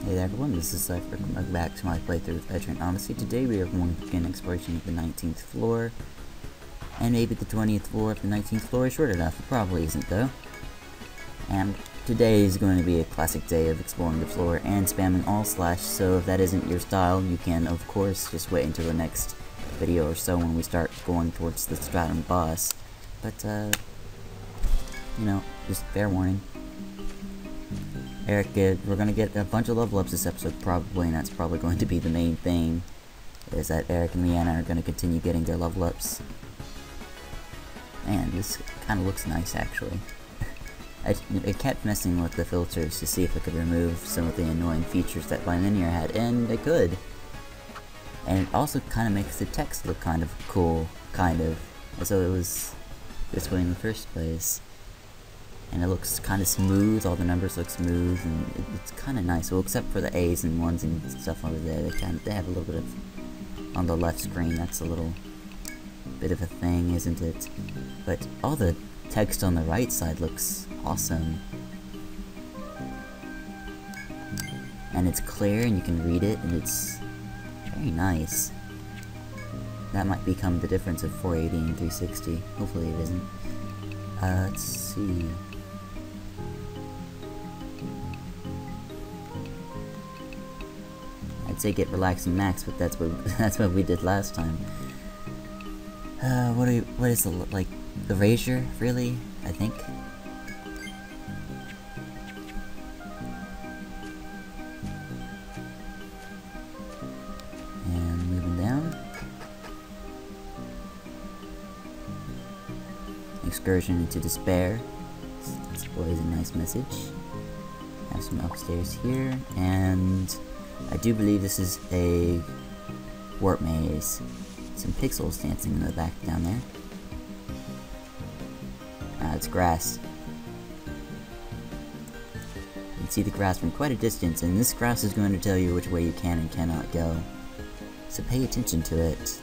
Hey there everyone, this is Cypher. Welcome back to my playthrough of Etrian Odyssey. Today we are going to begin exploration of the 19th floor. And maybe the 20th floor if the 19th floor is short enough. It probably isn't though. And today is going to be a classic day of exploring the floor and spamming all slash, so if that isn't your style, you can of course just wait until the next video or so when we start going towards the Stratum boss. But you know, just fair warning. Eric, we're gonna get a bunch of level ups this episode probably, and that's probably going to be the main thing, is that Eric and Rihanna are gonna continue getting their level ups. Man, this kinda looks nice actually. I kept messing with the filters to see if I could remove some of the annoying features that Linear had, and I could. And it also kinda makes the text look kind of cool, as though it was this way in the first place. And it looks kind of smooth, all the numbers look smooth, and it's kind of nice. Well, except for the A's and 1s and stuff over there, they have a little bit of, on the left screen, that's a little bit of a thing, isn't it? But all the text on the right side looks awesome. And it's clear, and you can read it, and it's very nice. That might become the difference of 480 and 360. Hopefully it isn't. Let's see. I'd say get relaxing max, but that's what we did last time. What is the, like, erasure, really? I think. And moving down. Excursion into despair. That's always a nice message. Have some upstairs here, and I do believe this is a warp maze. Some pixels dancing in the back down there. Ah, it's grass. You can see the grass from quite a distance, and this grass is going to tell you which way you can and cannot go. So pay attention to it.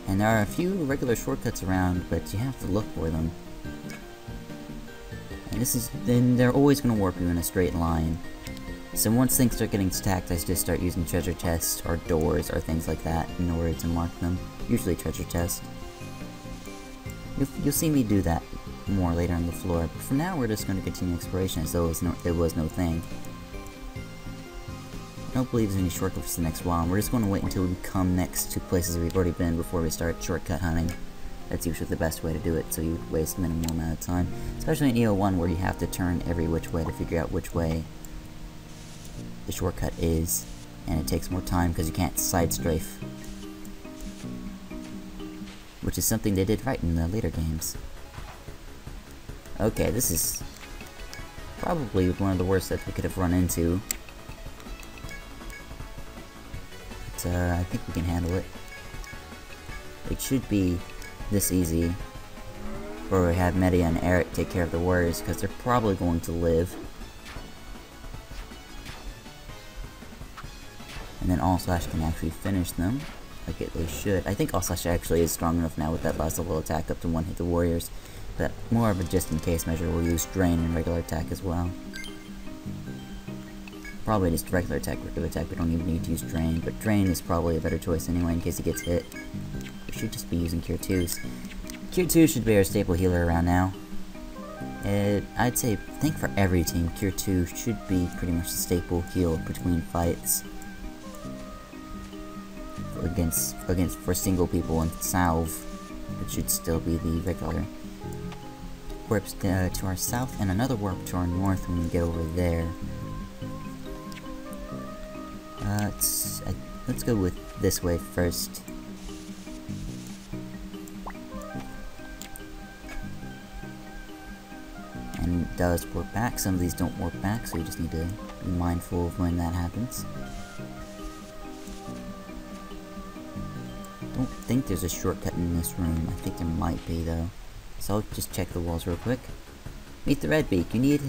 And there are a few regular shortcuts around, but you have to look for them. And then they're always going to warp you in a straight line. So once things start getting stacked, I just start using treasure chests or doors or things like that in order to mark them. Usually treasure chests. You'll see me do that more later on the floor, but for now we're just going to continue exploration as though it was no thing. I don't believe there's any shortcuts the next while, and we're just going to wait until we come next to places we've already been before we start shortcut hunting. That's usually the best way to do it, so you waste minimal amount of time. Especially in EO1 where you have to turn every which way to figure out which way the shortcut is, and it takes more time because you can't side strafe, which is something they did right in the later games. Okay, this is probably one of the worst that we could have run into, but I think we can handle it. It should be this easy, where we have Medea and Eric take care of the warriors because they're probably going to live. And then All Slash can actually finish them, like they should. I think All Slash actually is strong enough now with that last level attack up to one-hit the warriors, but more of a just-in-case measure. We'll use Drain and regular attack as well. Probably just regular attack, we don't even need to use Drain, but Drain is probably a better choice anyway in case he gets hit. We should just be using Cure 2s. Cure 2 should be our staple healer around now. I'd say, I think for every team, Cure 2 should be pretty much the staple heal between fights. For single people and salve, it should still be the regular. Warps to our south and another warp to our north when we get over there. Let's go with this way first. And it does warp back. Some of these don't warp back, so you just need to be mindful of when that happens. I don't think there's a shortcut in this room. I think there might be though. So I'll just check the walls real quick. Meet the Redbeak. You need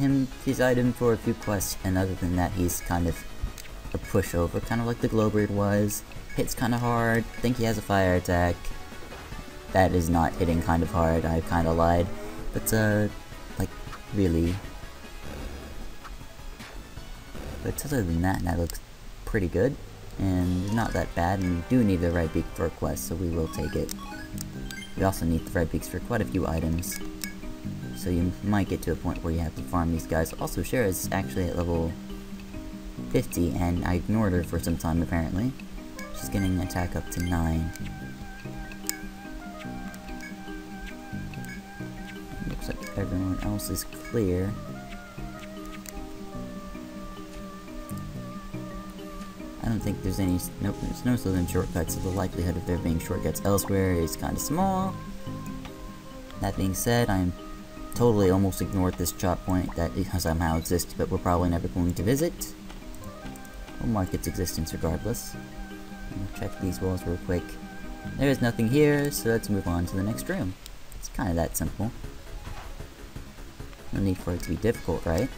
his item for a few quests, and other than that he's kind of a pushover, kind of like the Glowbird was. Hits kind of hard. Think he has a fire attack. That is not hitting kind of hard. I kind of lied. But like really, But other than that, that looks pretty good, and not that bad, and we do need the red beak for a quest, so we will take it. We also need the red beaks for quite a few items, so you might get to a point where you have to farm these guys. Also, Shara is actually at level 50, and I ignored her for some time apparently. She's getting attack up to 9. Looks like everyone else is clear. I don't think there's any, nope, there's no southern shortcuts, so the likelihood of there being shortcuts elsewhere is kind of small. That being said, I'm totally almost ignored this chop point that somehow exists, but we're probably never going to visit. We'll mark its existence regardless. We'll check these walls real quick. There is nothing here, so let's move on to the next room. It's kind of that simple. No need for it to be difficult, right?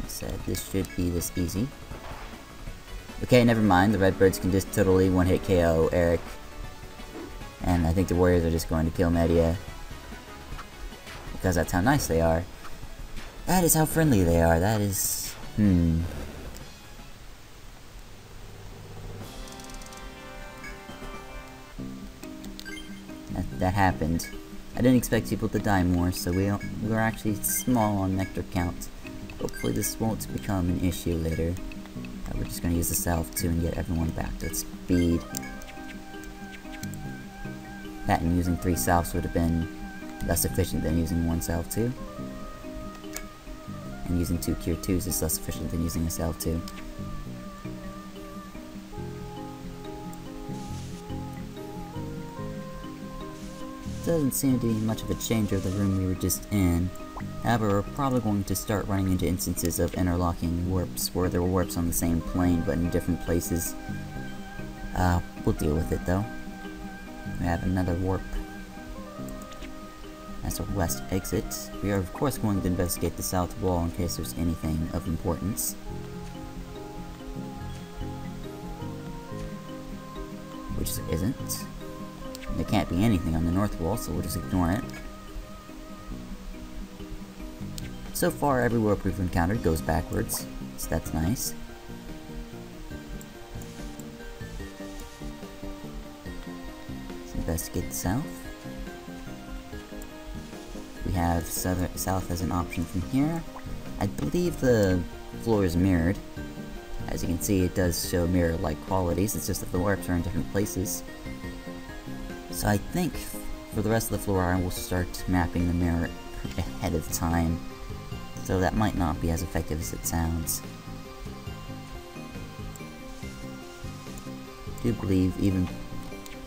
Said this should be this easy. Okay, never mind. The Redbirds can just totally one-hit KO Eric. And I think the Warriors are just going to kill Media. Because that's how nice they are. That is how friendly they are. That is... That happened. I didn't expect people to die more, so we were actually small on nectar count. Hopefully this won't become an issue later. We're just going to use the Salve 2 and get everyone back to speed. That and using 3 Salves would have been less efficient than using 1 Salve 2. And using 2 Cure 2s is less efficient than using a Salve 2. Doesn't seem to be much of a change of the room we were just in. However, we're probably going to start running into instances of interlocking warps, where there were warps on the same plane but in different places. We'll deal with it though. We have another warp. That's our west exit. We are of course going to investigate the south wall in case there's anything of importance. Which there isn't. There can't be anything on the north wall, so we'll just ignore it. So far, every warp we've encountered goes backwards, so that's nice. Let's investigate the south. We have south as an option from here. I believe the floor is mirrored. As you can see, it does show mirror-like qualities, it's just that the warps are in different places. So I think for the rest of the floor I will start mapping the mirror ahead of time. So that might not be as effective as it sounds. I do believe, even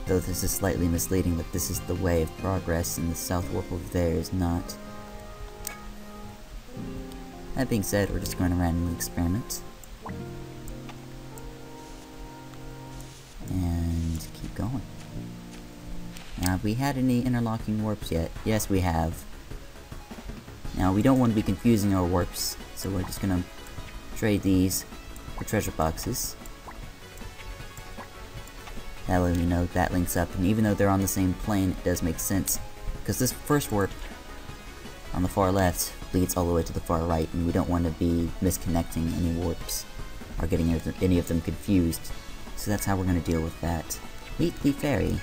though this is slightly misleading, that this is the way of progress and the south warp over there is not. That being said, we're just going to randomly experiment. And keep going. Now, have we had any interlocking warps yet? Yes, we have. Now, we don't want to be confusing our warps, so we're just gonna trade these for treasure boxes. That way we know that links up, and even though they're on the same plane, it does make sense. Because this first warp on the far left leads all the way to the far right, and we don't want to be misconnecting any warps, or getting any of them confused. So that's how we're gonna deal with that. Meet the fairy.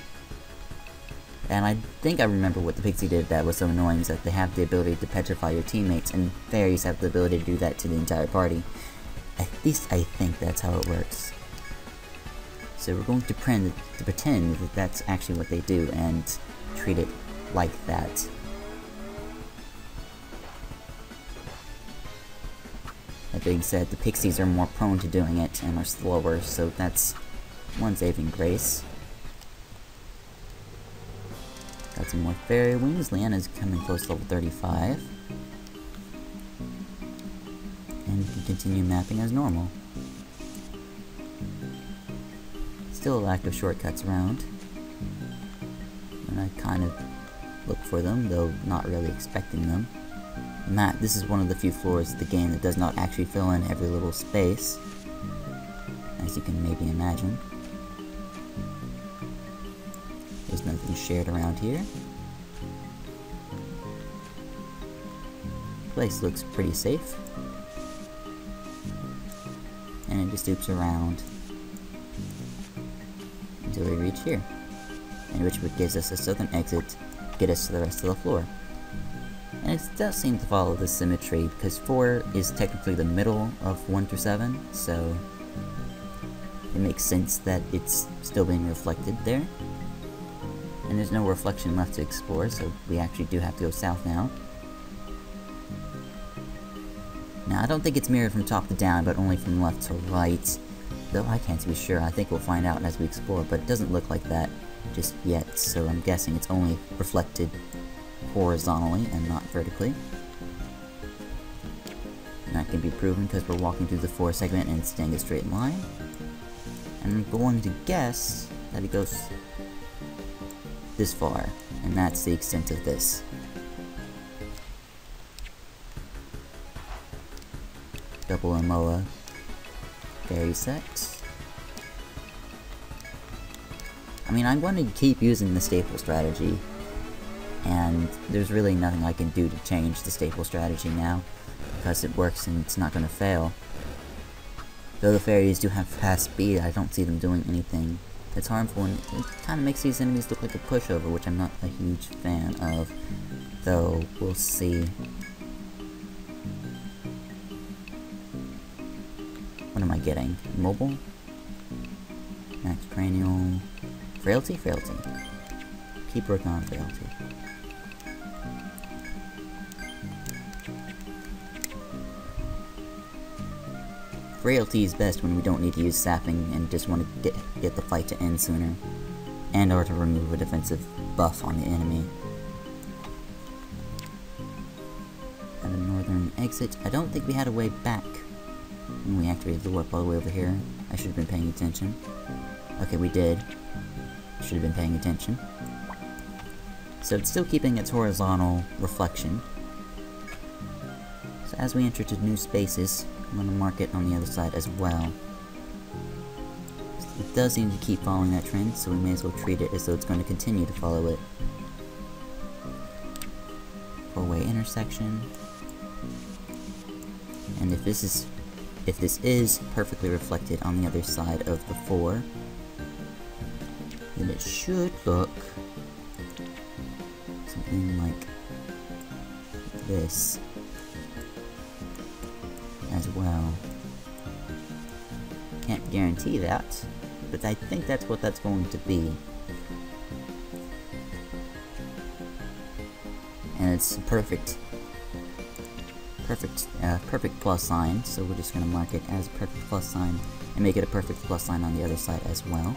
And I think I remember what the pixie did that was so annoying, is that they have the ability to petrify your teammates, and fairies have the ability to do that to the entire party. At least I think that's how it works. So we're going to pretend that that's actually what they do, and treat it like that. That being said, the pixies are more prone to doing it, and are slower, so that's one saving grace. Got some more fairy wings. Leanna's coming close to level 35. And we can continue mapping as normal. Still a lack of shortcuts around. And I kind of look for them, though not really expecting them. This is one of the few floors of the game that does not actually fill in every little space, as you can maybe imagine. There's nothing shared around here. Place looks pretty safe. and it just loops around until we reach here, and which gives us a southern exit to get us to the rest of the floor. And it does seem to follow this symmetry, because 4 is technically the middle of 1 through 7, so it makes sense that it's still being reflected there. And there's no reflection left to explore, so we actually do have to go south now. Now, I don't think it's mirrored from top to down, but only from left to right. Though I can't be sure, I think we'll find out as we explore, but it doesn't look like that just yet, so I'm guessing it's only reflected horizontally and not vertically. And that can be proven because we're walking through the 4 segment and staying a straight line. And I'm going to guess that it goes this far, and that's the extent of this. Double Amoa fairy set. I mean, I'm going to keep using the staple strategy, and there's really nothing I can do to change the staple strategy now, because it works and it's not going to fail. Though the fairies do have fast speed, I don't see them doing anything that's harmful, and it kind of makes these enemies look like a pushover, which I'm not a huge fan of, though we'll see. What am I getting? Mobile? Max cranial. Frailty? Frailty. Keep working on frailty. Frailty is best when we don't need to use sapping and just want to get the fight to end sooner, and or to remove a defensive buff on the enemy. And a northern exit. I don't think we had a way back when we activated the warp all the way over here. I should have been paying attention. Okay, we did. Should have been paying attention. So it's still keeping its horizontal reflection. So as we enter to new spaces, I'm going to mark it on the other side as well. It does seem to keep following that trend, so we may as well treat it as though it's going to continue to follow it. 4-way intersection. And if this is perfectly reflected on the other side of the 4, then it should look something like this as well. Can't guarantee that, but I think that's what that's going to be. And it's a perfect plus sign, so we're just going to mark it as a perfect plus sign and make it a perfect plus sign on the other side as well.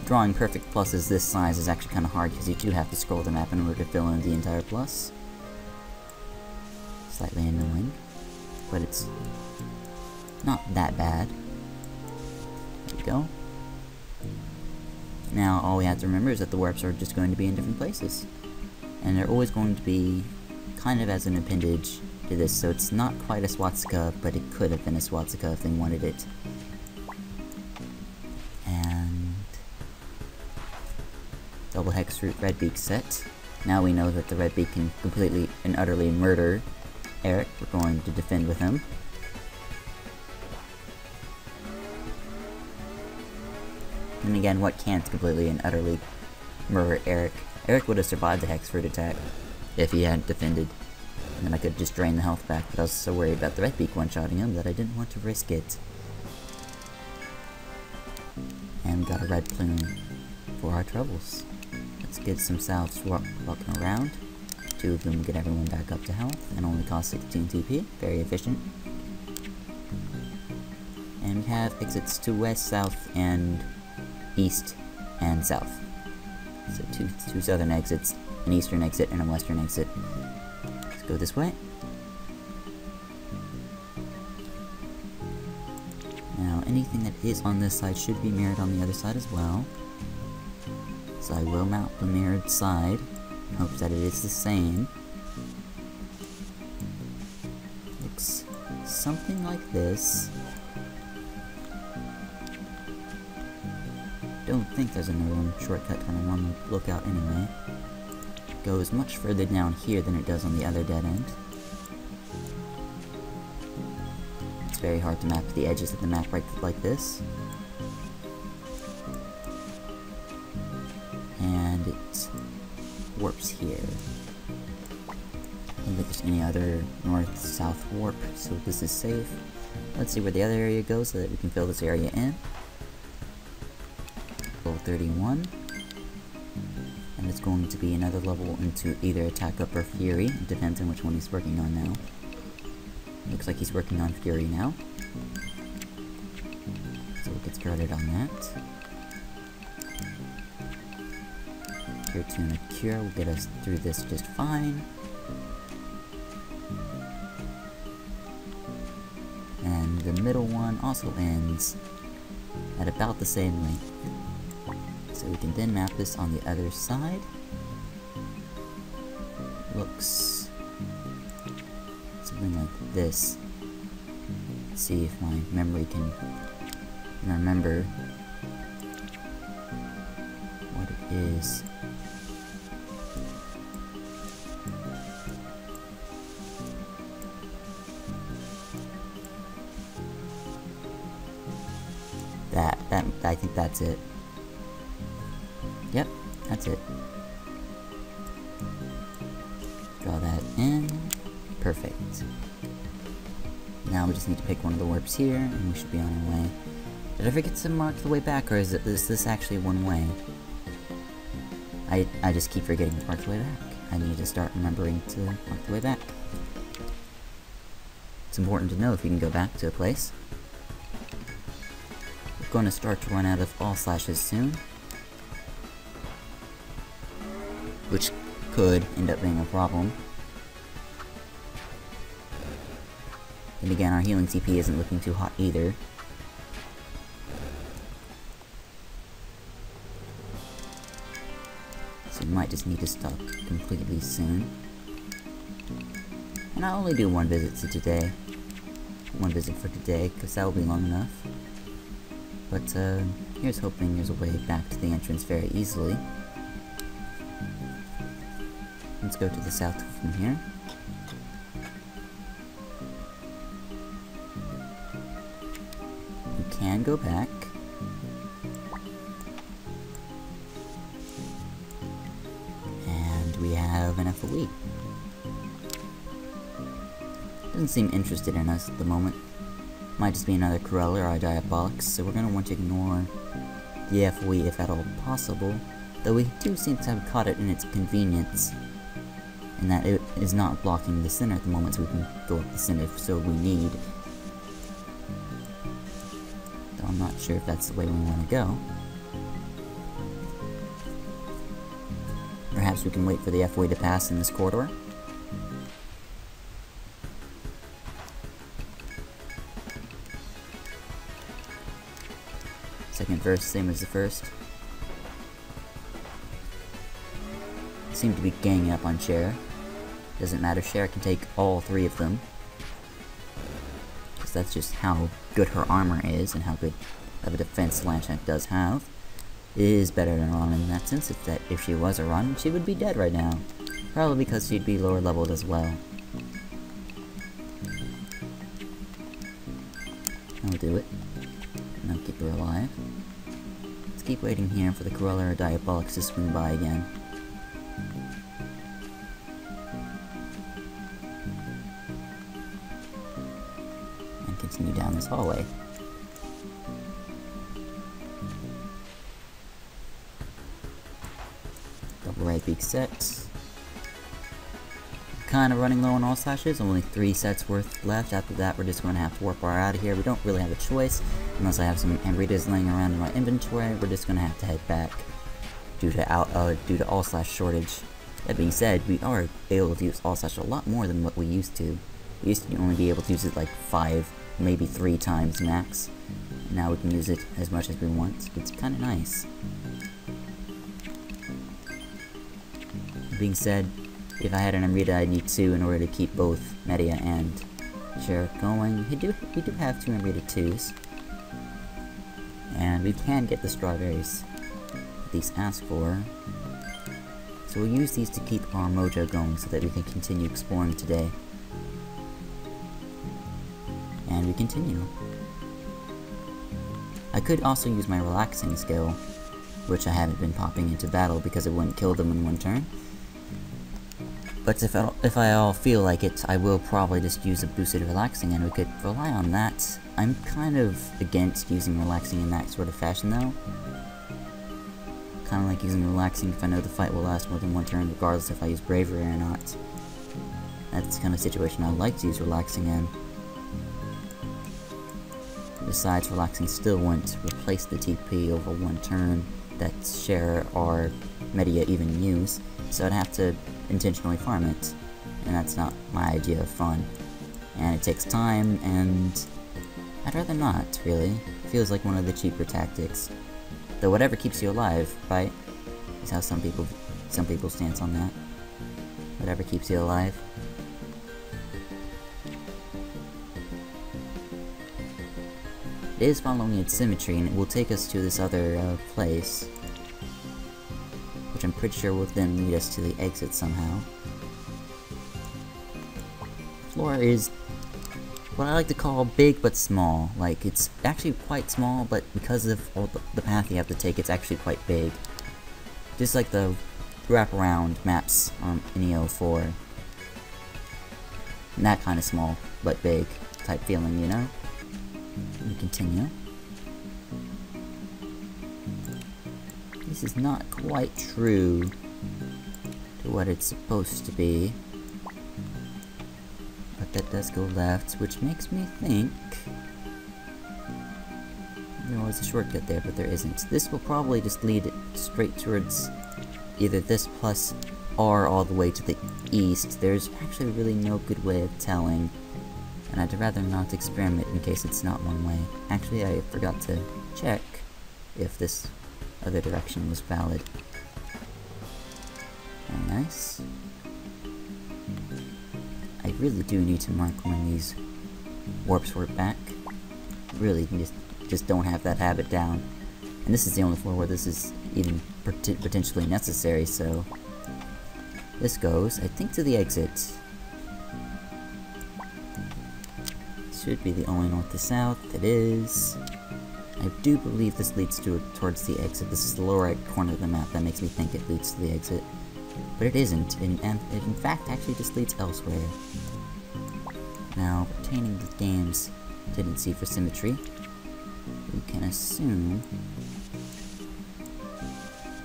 Drawing perfect pluses this size is actually kind of hard because you do have to scroll the map in order to fill in the entire plus. Slightly annoying, but it's not that bad. There we go. Now all we have to remember is that the warps are just going to be in different places, and they're always going to be kind of as an appendage to this, so it's not quite a swastika, but it could have been a swastika if they wanted it. And double hex root red beak set. Now we know that the red beak can completely and utterly murder Eric. We're going to defend with him. And again, what can't completely and utterly murder Eric? Eric would have survived the hex fruit attack if he hadn't defended. And then I could just drain the health back, but I was so worried about the red beak one-shotting him that I didn't want to risk it. And we got a red plume for our troubles. Let's get some salves walking around. 2 of them will get everyone back up to health and only cost 16 TP. Very efficient. And we have exits to west, south, and east and south. So two southern exits, an eastern exit, and a western exit. Let's go this way. Now, anything that is on this side should be mirrored on the other side as well. So I will mount the mirrored side in hopes that it is the same. Looks something like this. Don't think there's another one shortcut when I'm on the lookout anyway. It goes much further down here than it does on the other dead end. it's very hard to map the edges of the map right like this. And it warps here. I don't think there's any other north-south warp, so this is safe. Let's see where the other area goes so that we can fill this area in. Level 31. And it's going to be another level into either Attack Up or Fury. It depends on which one he's working on now. Looks like he's working on Fury now. So we'll get started on that. Cure 2 and a Cure will get us through this just fine. And the middle one also ends at about the same length. So we can then map this on the other side. Looks something like this. Let's see if my memory can remember what it is. I think that's it. Yep, that's it. Draw that in. Perfect. Now we just need to pick one of the warps here, and we should be on our way. Did I forget to mark the way back, or is this actually one way? I just keep forgetting to mark the way back. I need to start remembering to mark the way back. It's important to know if you can go back to a place. We're going to start to run out of all slashes soon, which could end up being a problem. And again, our healing CP isn't looking too hot either. So we might just need to stop completely soon. And I'll only do one visit for today, because that will be long enough. But here's hoping there's a way back to the entrance very easily. Let's go to the south from here. We can go back. And we have an FOE. Doesn't seem interested in us at the moment. Might just be another Cruella or a Diabolics, so we're going to want to ignore the FOE if at all possible, though we do seem to have caught it in its convenience, and that it is not blocking the center at the moment, so we can go up the center if so we need. Though I'm not sure if that's the way we want to go. Perhaps we can wait for the FOE to pass in this corridor. Second verse, same as the first. Seem to be ganging up on Cher. Doesn't matter, Cher can take all three of them. Because that's just how good her armor is, and how good of a defense Lanchak does have. It is better than Ron in that sense. If she was a Ron, she would be dead right now. Probably because she'd be lower leveled as well. I'll do it. And I'll keep her alive. Let's keep waiting here for the Cruella or Diabolics to swing by again. And continue down this hallway. Double right beak set. Kind of running low on all slashes, only 3 sets worth left. After that, we're just going to have to warp our out of here. We don't really have a choice, unless I have some Amritas laying around in my inventory. We're just going to have to head back due to all slash shortage. That being said, we are able to use all slash a lot more than what we used to. We used to only be able to use it like 5, maybe 3 times max. Now we can use it as much as we want. It's kind of nice. That being said, if I had an Amrita, I'd need 2 in order to keep both Media and Cher going. We do have 2 Amrita 2s. And we can get the strawberries that these ask for. So we'll use these to keep our mojo going so that we can continue exploring today. And we continue. I could also use my relaxing skill, which I haven't been popping into battle because it wouldn't kill them in one turn. But if I all feel like it, I will probably just use a boosted relaxing, and we could rely on that. I'm kind of against using relaxing in that sort of fashion though. Kind of like using relaxing if I know the fight will last more than one turn, regardless if I use bravery or not. That's the kind of situation I like to use relaxing in. Besides, relaxing still won't replace the TP over one turn that Cher or Media even use, so I'd have to intentionally farm it, and that's not my idea of fun. And it takes time, and I'd rather not, really. It feels like one of the cheaper tactics. Though whatever keeps you alive, right? Is how some people stance on that. Whatever keeps you alive. It is following its symmetry, and it will take us to this other place, which I'm pretty sure will then lead us to the exit somehow. The floor is what I like to call big but small. Like, it's actually quite small, but because of all the path you have to take, it's actually quite big. Just like the wraparound maps on Neo 4. And that kind of small but big type feeling, you know? We continue. This is not quite true to what it's supposed to be. But that does go left, which makes me think there was a shortcut there, but there isn't. This will probably just lead it straight towards either this plus R all the way to the east. There's actually really no good way of telling, and I'd rather not experiment in case it's not one way. Actually, I forgot to check if this other direction was valid. Very nice. I really do need to mark when these warps warp back. Really, just don't have that habit down. And this is the only floor where this is even potentially necessary, so this goes, I think, to the exit. Should be the only north to south. It is. I do believe this leads towards the exit. This is the lower right corner of the map. That makes me think it leads to the exit. But it isn't, and it in fact actually just leads elsewhere. Now, pertaining to the game's tendency for symmetry, we can assume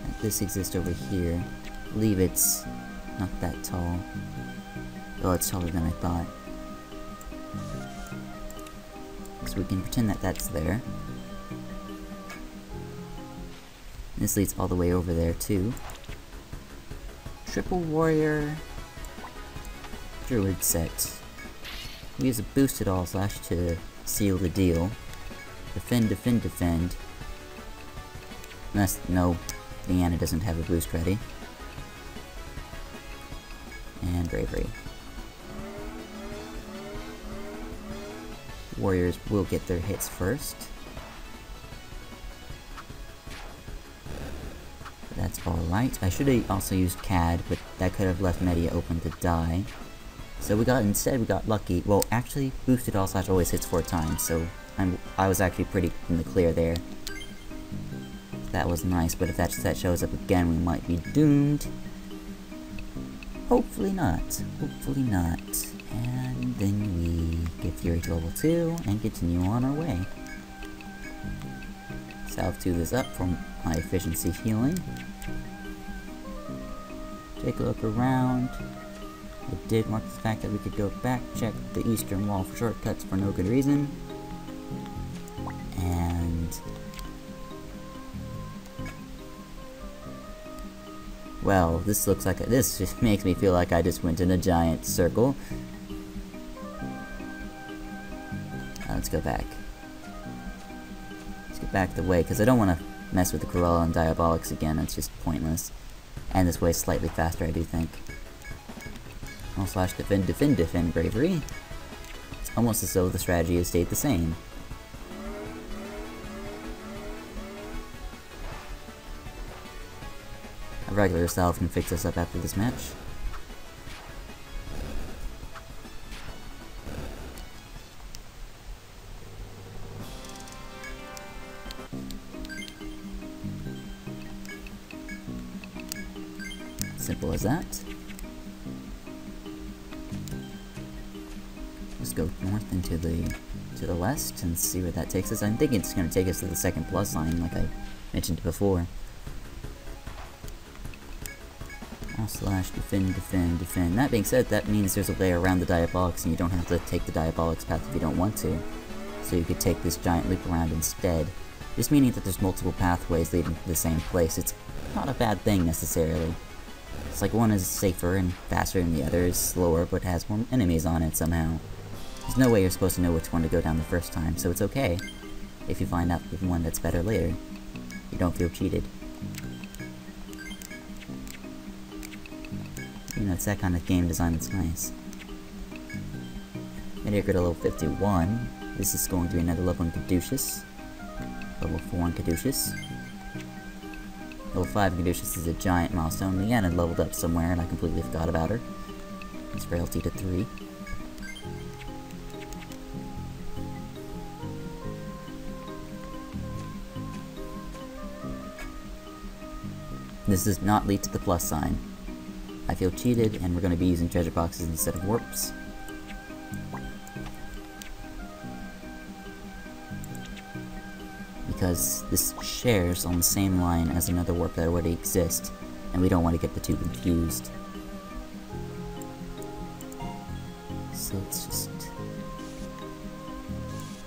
that this exists over here. I believe it's not that tall. Oh, it's taller than I thought. So we can pretend that that's there. This leads all the way over there too. Triple Warrior Druid set. We use a boosted all slash to seal the deal. Defend, defend, defend. No, Leanna doesn't have a boost ready. And bravery. Warriors will get their hits first. But that's alright. I should have also used CAD, but that could have left Media open to die. So instead we got lucky. Well, actually, boosted all slash always hits 4 times, so I was actually pretty in the clear there. That was nice, but if that set shows up again, we might be doomed. Hopefully not. Hopefully not. And then we get Fury to level 2 and continue on our way. Salve 2 this up for my efficiency healing. Take a look around. It did mark the fact that we could go back, check the eastern wall for shortcuts for no good reason. And well, this looks like this just makes me feel like I just went in a giant circle. Let's go back. Let's get back the way, because I don't want to mess with the Cruella and Diabolics again. It's just pointless. And this way is slightly faster, I do think. All slash defend, defend, defend bravery. It's almost as though the strategy has stayed the same. A regular salve can fix us up after this match. Simple as that. Let's go north and to the west and see where that takes us. I'm thinking it's going to take us to the second plus sign, like I mentioned before. Defend, defend, defend. That being said, that means there's a way around the Diabolics and you don't have to take the Diabolics path if you don't want to. So you could take this giant loop around instead. Just meaning that there's multiple pathways leading to the same place. It's not a bad thing necessarily. It's like one is safer and faster and the other is slower but has more enemies on it somehow. There's no way you're supposed to know which one to go down the first time, so it's okay if you find out the one that's better later. You don't feel cheated. You know, it's that kind of game design that's nice. And here we go to level 51. This is going to be another level in Caduceus. Level 4 in Caduceus. Level 5 in Caduceus is a giant milestone. Leanne had leveled up somewhere and I completely forgot about her. It's frailty to 3. This does not lead to the plus sign. I feel cheated, and we're going to be using treasure boxes instead of warps. Because this shares on the same line as another warp that already exists, and we don't want to get the two confused. So let's just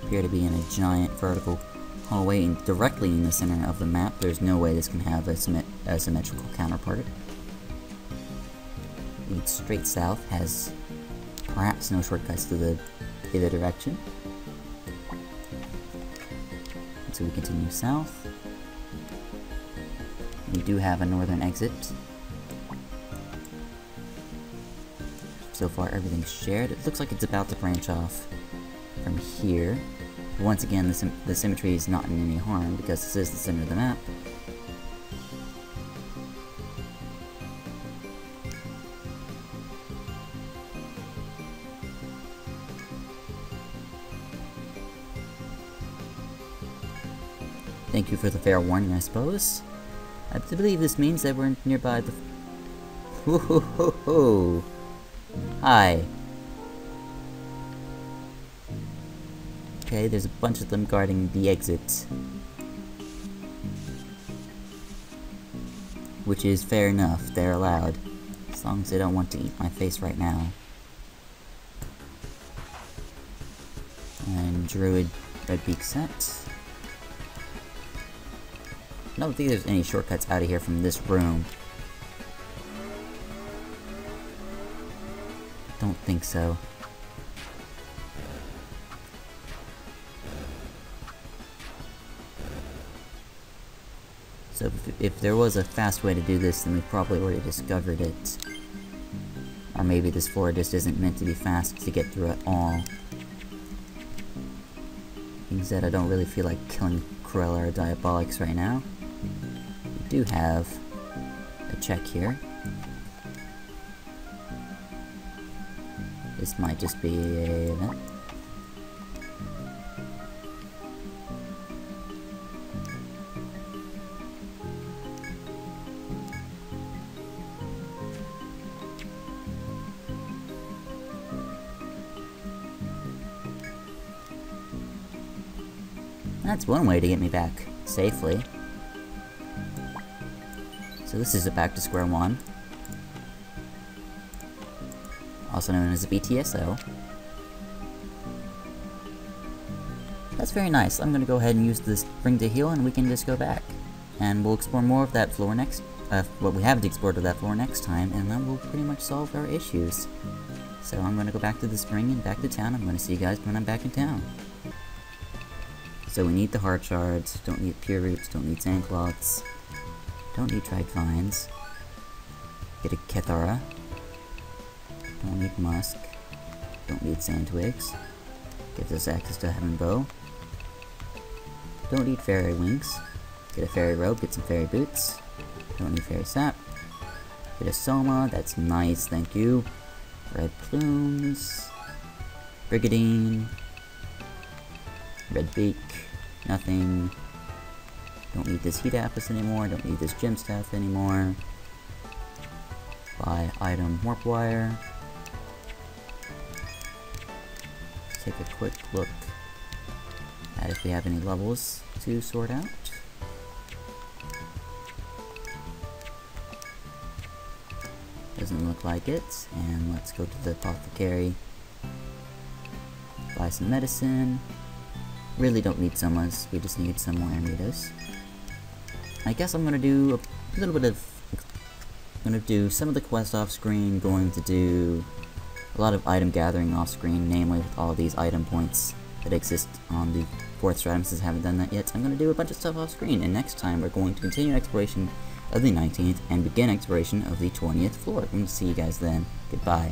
appear to be in a giant vertical hallway and directly in the center of the map. There's no way this can have a symmetrical counterpart. Leads straight south, has perhaps no shortcuts to either direction. And so we continue south. We do have a northern exit. So far everything's shared. It looks like it's about to branch off from here. Once again, the symmetry is not in any harm because this is the center of the map. Thank you for the fair warning, I suppose. I believe this means that we're nearby the... Ho ho ho ho! Hi. Okay, there's a bunch of them guarding the exit. Which is fair enough, they're allowed. As long as they don't want to eat my face right now. And Druid Red Beak set. I don't think there's any shortcuts out of here from this room. Don't think so. So if there was a fast way to do this, then we probably already discovered it. Or maybe this floor just isn't meant to be fast to get through at all. Being said, I don't really feel like killing Cruella or Diabolics right now. We do have a check here. This might just be a event. That's one way to get me back safely. So this is a back to square one. Also known as a BTSO. That's very nice. I'm gonna go ahead and use this spring to heal and we can just go back. And we'll explore more of that floor next, what we haven't explored of that floor next time, and then we'll pretty much solve our issues. So I'm gonna go back to the spring and back to town. I'm gonna see you guys when I'm back in town. So we need the heart shards, don't need pure roots, don't need sandcloths, don't need dried vines. Get a Kethara. Don't need musk. Don't need sand twigs. Gives us access to Heaven Bow. Don't need fairy wings. Get a fairy robe, get some fairy boots. Don't need fairy sap. Get a soma, that's nice, thank you. Red plumes. Brigadine. Red beak. Nothing. Don't need this heat apis anymore. Don't need this gem staff anymore. Buy item warp wire. Take a quick look at if we have any levels to sort out. Doesn't look like it. And let's go to the apothecary. Buy some medicine. Really don't need somas, we just need some more Amritas. I guess I'm gonna do a little bit of... I'm gonna do some of the quests off screen, going to do a lot of item gathering off screen, namely with all these item points that exist on the 4th stratum, since I haven't done that yet. I'm gonna do a bunch of stuff off screen, and next time we're going to continue exploration of the 19th and begin exploration of the 20th floor. I'm gonna see you guys then. Goodbye.